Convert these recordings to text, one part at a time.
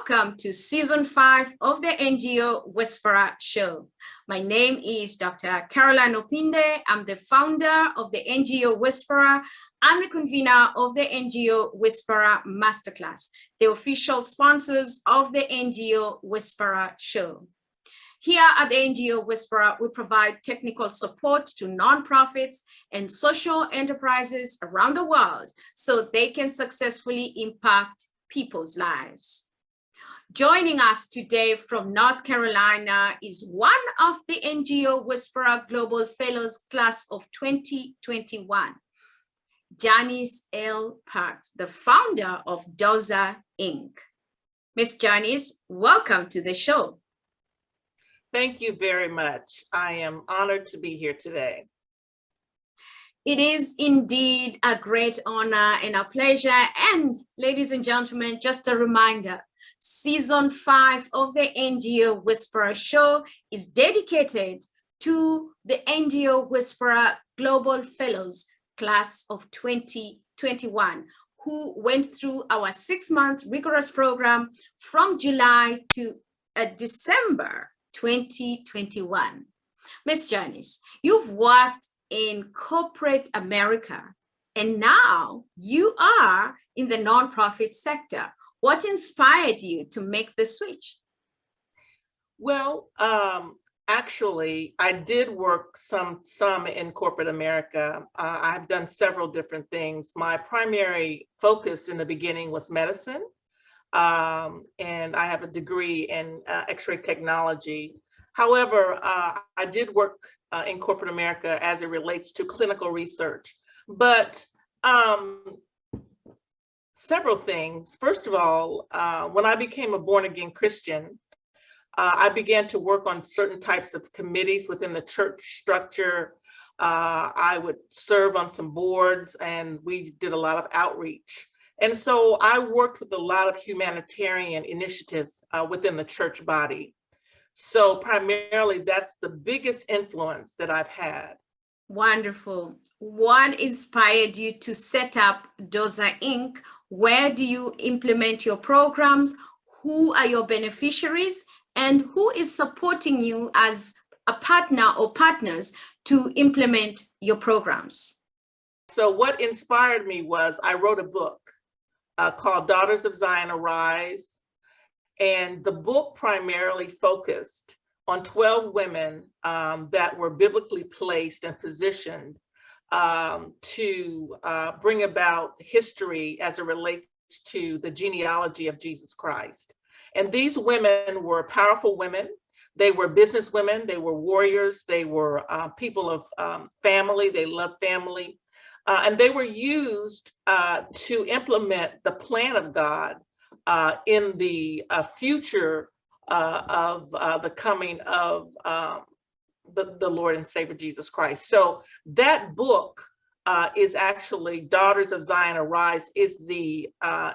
Welcome to Season 5 of the NGO Whisperer Show. My name is Dr. Carolyne Opinde. I'm the founder of the NGO Whisperer and the convener of the NGO Whisperer Masterclass, the official sponsors of the NGO Whisperer Show. Here at the NGO Whisperer, we provide technical support to nonprofits and social enterprises around the world so they can successfully impact people's lives. Joining us today from North Carolina is one of the NGO Whisperer Global Fellows Class of 2021, Janice L. Parks, the founder of DOZA Inc. Ms. Janice, welcome to the show. Thank you very much. I am honored to be here today. It is indeed a great honor and a pleasure. And ladies and gentlemen, just a reminder, Season 5 of the NGO Whisperer Show is dedicated to the NGO Whisperer Global Fellows Class of 2021, who went through our 6-month rigorous program from July to December 2021. Ms. Janice, you've worked in corporate America, and now you are in the nonprofit sector. What inspired you to make the switch? Well, actually, I did work some in corporate America. I've done several different things. My primary focus in the beginning was medicine, and I have a degree in X-ray technology. However, I did work in corporate America as it relates to clinical research, but several things. First of all, when I became a born-again Christian, I began to work on certain types of committees within the church structure. I would serve on some boards, and we did a lot of outreach. And so I worked with a lot of humanitarian initiatives within the church body. So primarily, that's the biggest influence that I've had. Wonderful. What inspired you to set up DOZA Inc? Where do you implement your programs? Who are your beneficiaries? And who is supporting you as a partner or partners to implement your programs? So what inspired me was I wrote a book called Daughters of Zion Arise. And the book primarily focused on 12 women that were biblically placed and positioned to bring about history as it relates to the genealogy of Jesus Christ. And these women were powerful women. They were business women. They were warriors. They were people of family. They loved family. And they were used to implement the plan of God in the future of the coming of the Lord and Savior Jesus Christ. So that book is actually Daughters of Zion Arise, is the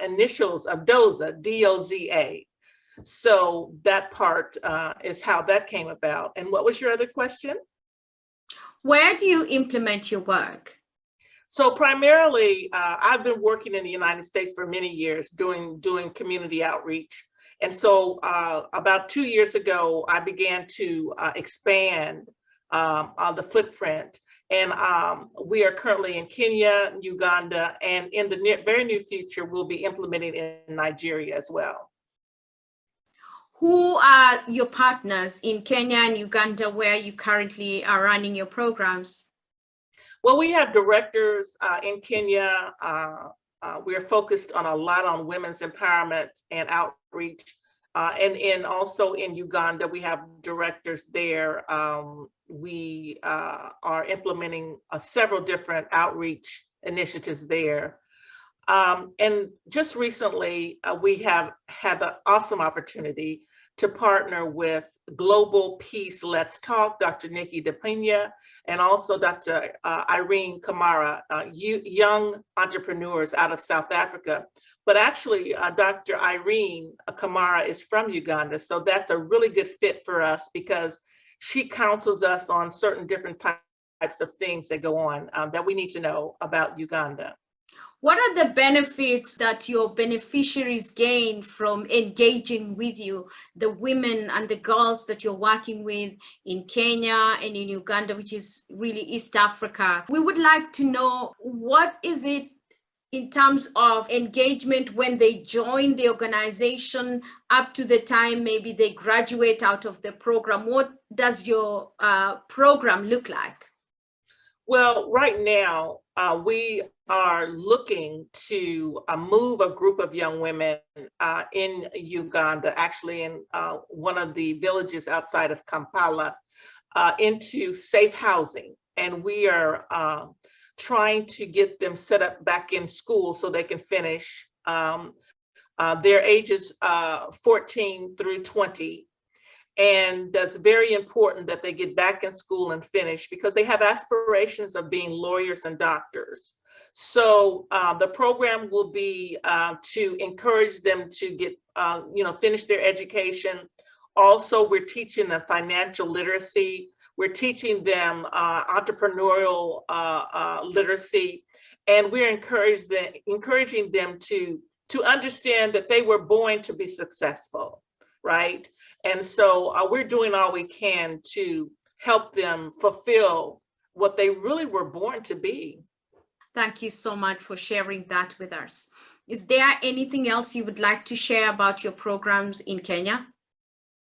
initials of DOZA, D-O-Z-A. So that part is how that came about. And what was your other question? Where do you implement your work? So primarily, I've been working in the United States for many years doing community outreach. And so about 2 years ago, I began to expand on the footprint. And we are currently in Kenya, Uganda, and in the very near future, we'll be implementing in Nigeria as well. Who are your partners in Kenya and Uganda where you currently are running your programs? Well, we have directors in Kenya. We are focused on a lot on women's empowerment and outreach. And also in Uganda, we have directors there. We are implementing several different outreach initiatives there. And just recently, we have had the awesome opportunity to partner with Global Peace Let's Talk, Dr. Nikki DePina, and also Dr. Irene Kamara, young entrepreneurs out of South Africa. But actually, Dr. Irene Kamara is from Uganda, so that's a really good fit for us because she counsels us on certain different types of things that go on that we need to know about Uganda. What are the benefits that your beneficiaries gain from engaging with you, the women and the girls that you're working with in Kenya and in Uganda, which is really East Africa? We would like to know, what is it in terms of engagement when they join the organization up to the time maybe they graduate out of the program? What does your program look like? Well, right now, we are looking to move a group of young women in Uganda, actually in one of the villages outside of Kampala, into safe housing. And we are trying to get them set up back in school so they can finish. Their ages 14 through 20. And that's very important that they get back in school and finish, because they have aspirations of being lawyers and doctors. So the program will be to encourage them to get, finish their education. Also, we're teaching them financial literacy. We're teaching them entrepreneurial literacy, and we're encouraging them to understand that they were born to be successful, right? And so we're doing all we can to help them fulfill what they really were born to be. Thank you so much for sharing that with us. Is there anything else you would like to share about your programs in Kenya?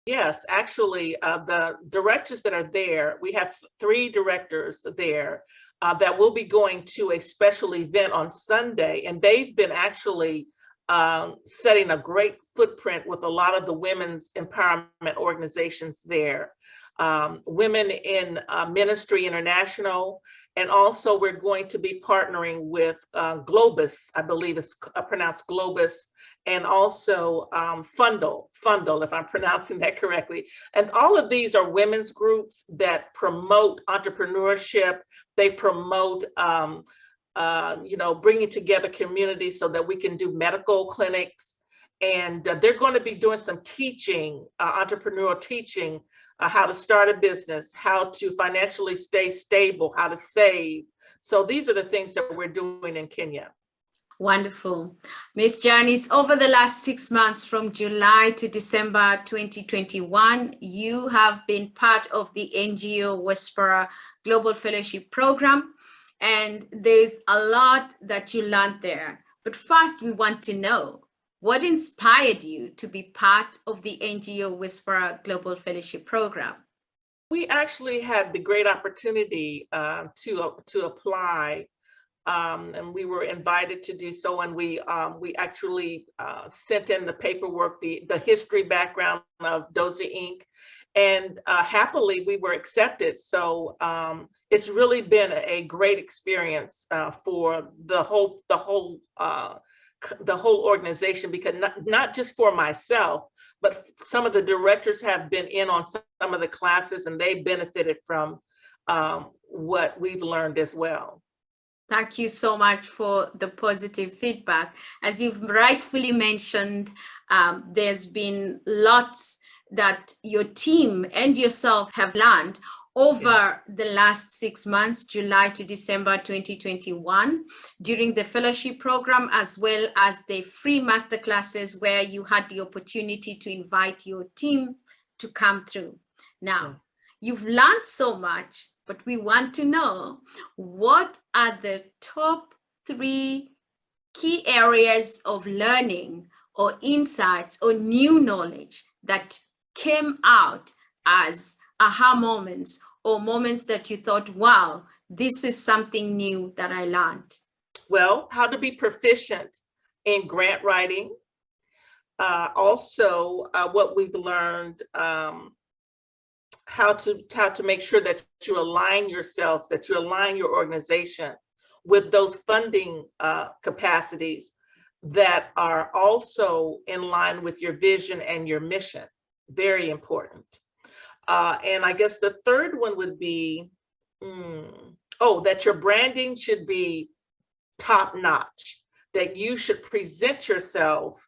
Yes, actually, the directors that are there, we have 3 directors there that will be going to a special event on Sunday, and they've been actually setting a great footprint with a lot of the women's empowerment organizations there. Women in Ministry International, and also we're going to be partnering with Globus, I believe it's pronounced Globus, and also Fundle, if I'm pronouncing that correctly. And all of these are women's groups that promote entrepreneurship. They promote bringing together communities so that we can do medical clinics. And they're going to be doing some teaching, entrepreneurial teaching, how to start a business, how to financially stay stable, how to save. So these are the things that we're doing in Kenya. Wonderful. Ms. Janice, over the last 6 months from July to December 2021, you have been part of the NGO Whisperer Global Fellowship Program, and there's a lot that you learned there. But first, we want to know, what inspired you to be part of the NGO Whisperer Global Fellowship Program? We actually had the great opportunity to apply, and we were invited to do so. And we actually sent in the paperwork, the history background of DOZA Inc. And happily, we were accepted. So it's really been a great experience for the whole organization, because not just for myself, but some of the directors have been in on some of the classes, and they benefited from what we've learned as well. Thank you so much for the positive feedback. As you've rightfully mentioned, there's been lots that your team and yourself have learned over the last 6 months, July to December 2021, during the fellowship program, as well as the free masterclasses where you had the opportunity to invite your team to come through. Now, you've learned so much, but we want to know, what are the top 3 key areas of learning or insights or new knowledge that came out as aha moments, or moments that you thought, wow, this is something new that I learned? Well, how to be proficient in grant writing. Also, what we've learned, how to make sure that you align yourself, that you align your organization with those funding capacities that are also in line with your vision and your mission. Very important. And I guess the third one would be, that your branding should be top notch, that you should present yourself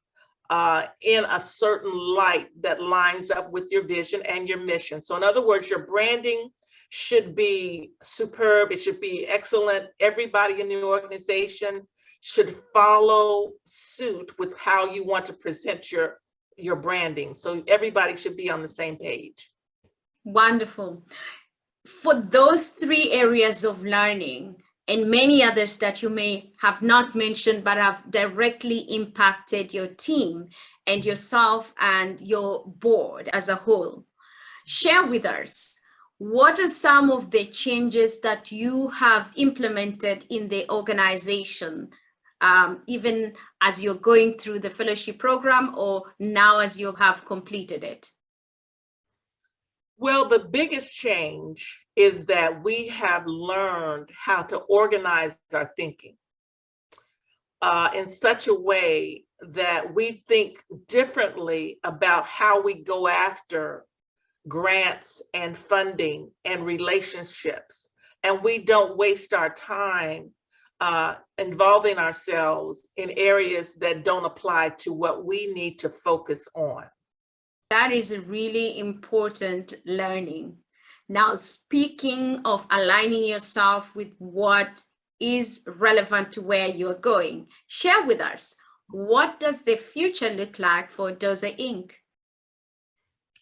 in a certain light that lines up with your vision and your mission. So in other words, your branding should be superb. It should be excellent. Everybody in the organization should follow suit with how you want to present your branding. So everybody should be on the same page. Wonderful. For those three areas of learning and many others that you may have not mentioned but have directly impacted your team and yourself and your board as a whole, share with us, what are some of the changes that you have implemented in the organization, even as you're going through the fellowship program or now as you have completed it? Well, the biggest change is that we have learned how to organize our thinking in such a way that we think differently about how we go after grants and funding and relationships. And we don't waste our time involving ourselves in areas that don't apply to what we need to focus on. That is a really important learning. Now, speaking of aligning yourself with what is relevant to where you're going, share with us, what does the future look like for DOZA Inc?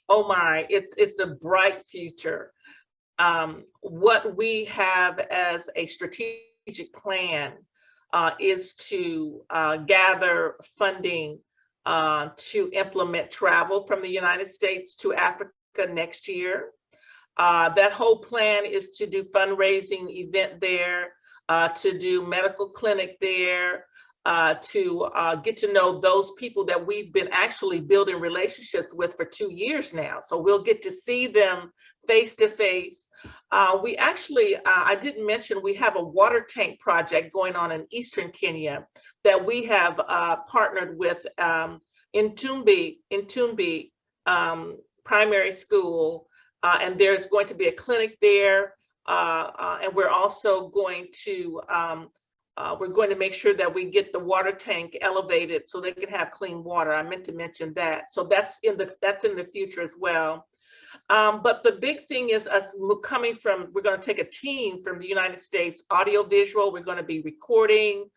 Oh my, it's a bright future. What we have as a strategic plan is to gather funding to implement travel from the United States to Africa next year. That whole plan is to do fundraising event there, to do medical clinic there, to get to know those people that we've been actually building relationships with for 2 years now. So we'll get to see them face to face. We actually, I didn't mention, we have a water tank project going on in Eastern Kenya that we have partnered with Intumbi Primary School, and there's going to be a clinic there, and we're also going to make sure that we get the water tank elevated so they can have clean water. I meant to mention that. So that's in the future as well. But the big thing is us coming from, we're going to take a team from the United States, audio visual. We're going to be recording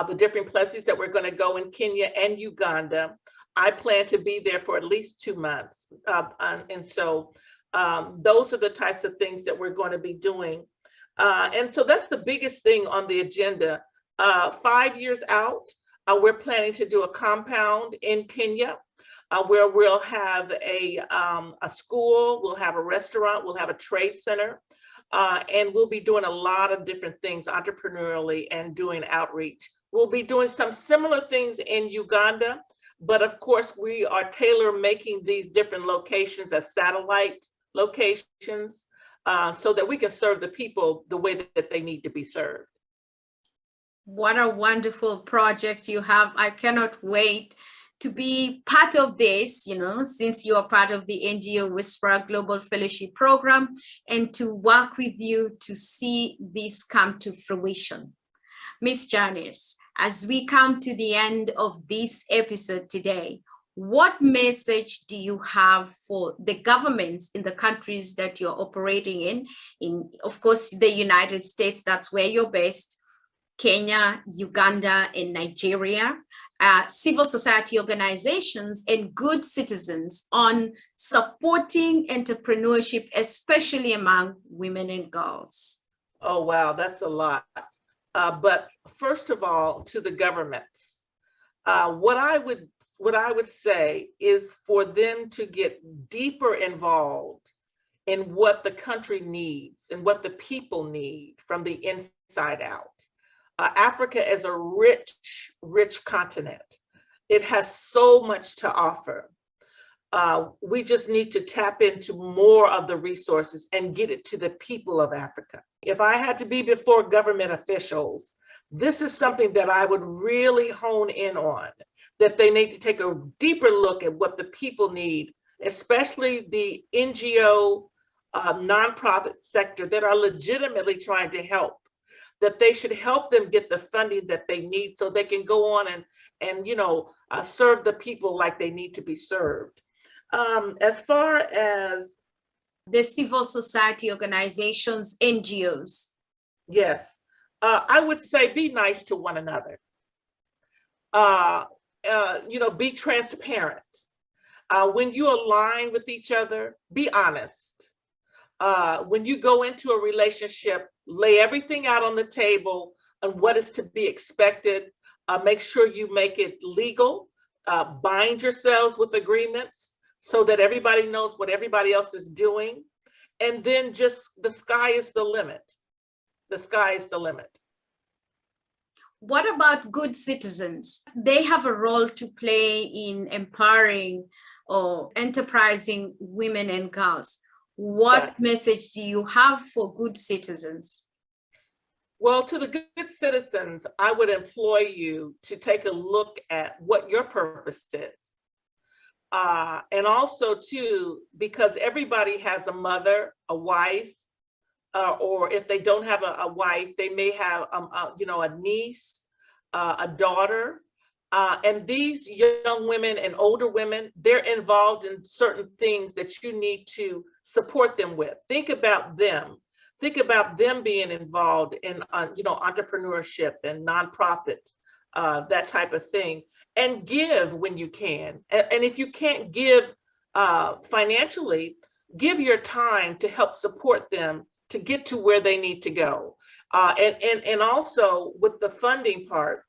the different places that we're going to go in Kenya and Uganda. I plan to be there for at least 2 months. And so those are the types of things that we're going to be doing. And so that's the biggest thing on the agenda. 5 years out, we're planning to do a compound in Kenya where we'll have a school, we'll have a restaurant, we'll have a trade center, and we'll be doing a lot of different things entrepreneurially and doing outreach. We'll be doing some similar things in Uganda, but of course we are tailor-making these different locations as satellite locations so that we can serve the people the way that they need to be served. What a wonderful project you have. I cannot wait to be part of this, since you are part of the NGO Whisperer Global Fellowship Program, and to work with you to see this come to fruition. Miss Janice, as we come to the end of this episode today, what message do you have for the governments in the countries that you're operating in, of course, the United States, that's where you're based, Kenya, Uganda, and Nigeria, civil society organizations, and good citizens on supporting entrepreneurship, especially among women and girls? Oh, wow, that's a lot. But first of all, to the governments, what I would say is for them to get deeper involved in what the country needs and what the people need from the inside out. Africa is a rich, rich continent. It has so much to offer. We just need to tap into more of the resources and get it to the people of Africa. If I had to be before government officials, this is something that I would really hone in on, that they need to take a deeper look at what the people need, especially the NGO, nonprofit sector that are legitimately trying to help, that they should help them get the funding that they need so they can go on and serve the people like they need to be served. As far as the civil society organizations, NGOs. Yes, I would say be nice to one another. Be transparent. When you align with each other, be honest. When you go into a relationship, lay everything out on the table and what is to be expected. Make sure you make it legal. Bind yourselves with agreements so that everybody knows what everybody else is doing. And then just the sky is the limit. The sky is the limit. What about good citizens? They have a role to play in empowering or enterprising women and girls. What message do you have for good citizens? Well, to the good citizens, I would employ you to take a look at what your purpose is. And also too, because everybody has a mother, a wife, or if they don't have a wife, they may have a niece, a daughter. And these young women and older women, they're involved in certain things that you need to support them with. Think about them. Think about them being involved in entrepreneurship and nonprofit, that type of thing. And give when you can. And if you can't give financially, give your time to help support them to get to where they need to go. And also with the funding part,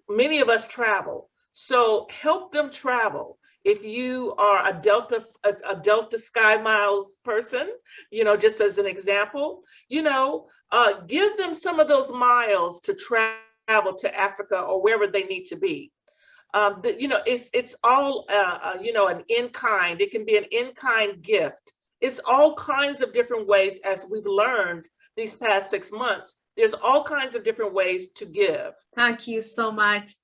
many of us travel. So help them travel. If you are a Delta Sky Miles person, just as an example, give them some of those miles to travel to Africa or wherever they need to be. It's all, an in-kind. It can be an in-kind gift. It's all kinds of different ways, as we've learned these past 6 months. There's all kinds of different ways to give. Thank you so much,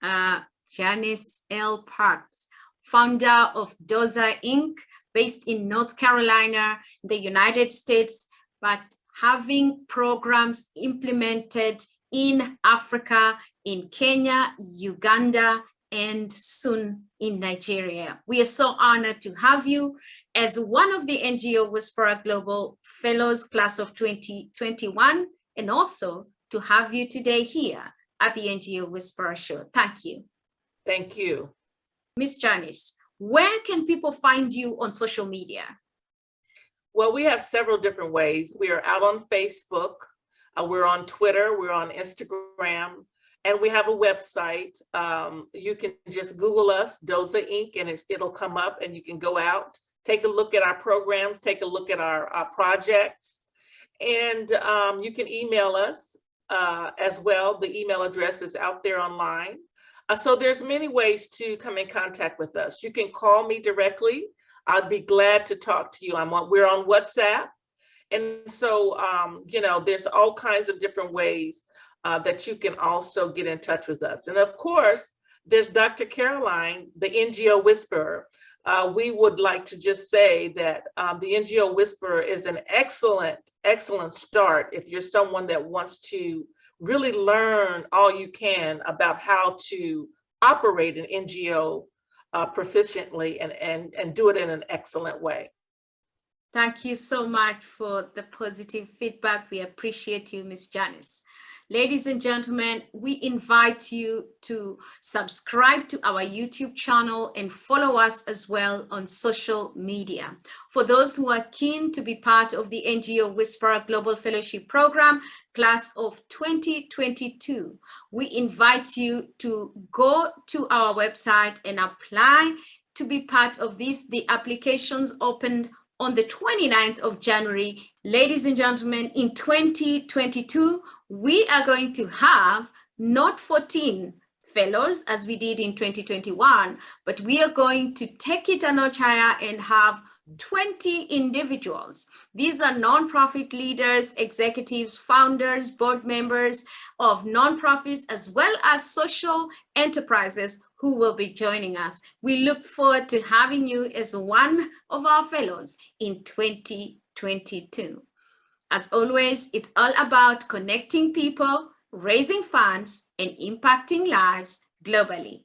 Janice L. Parks, founder of DOZA Inc., based in North Carolina, the United States, but having programs implemented in Africa, in Kenya, Uganda, and soon in Nigeria. We are so honored to have you as one of the NGO Whisperer Global Fellows Class of 2021, and also to have you today here at the NGO Whisperer Show. Thank you. Thank you. Ms. Janice, where can people find you on social media? Well, we have several different ways. We are out on Facebook, we're on Twitter, we're on Instagram, and we have a website. You can just Google us, DOZA Inc., and it'll come up, and you can go out, take a look at our programs, take a look at our projects, and you can email us as well. The email address is out there online. So there's many ways to come in contact with us. You can call me directly. I'd be glad to talk to you. We're on WhatsApp. And so, there's all kinds of different ways that you can also get in touch with us. And of course, there's Dr. Carolyne, the NGO Whisperer. We would like to just say that the NGO Whisperer is an excellent start if you're someone that wants to really learn all you can about how to operate an NGO proficiently and do it in an excellent way. Thank you so much for the positive feedback. We appreciate you, Ms. Janice. Ladies and gentlemen, we invite you to subscribe to our YouTube channel and follow us as well on social media. For those who are keen to be part of the NGO Whisperer Global Fellowship Program, Class of 2022, we invite you to go to our website and apply to be part of this. The applications opened on the 29th of January. Ladies and gentlemen, in 2022, we are going to have not 14 fellows as we did in 2021, but we are going to take it a notch higher and have 20 individuals. These are nonprofit leaders, executives, founders, board members of nonprofits, as well as social enterprises who will be joining us. We look forward to having you as one of our fellows in 2022. As always, it's all about connecting people, raising funds, and impacting lives globally.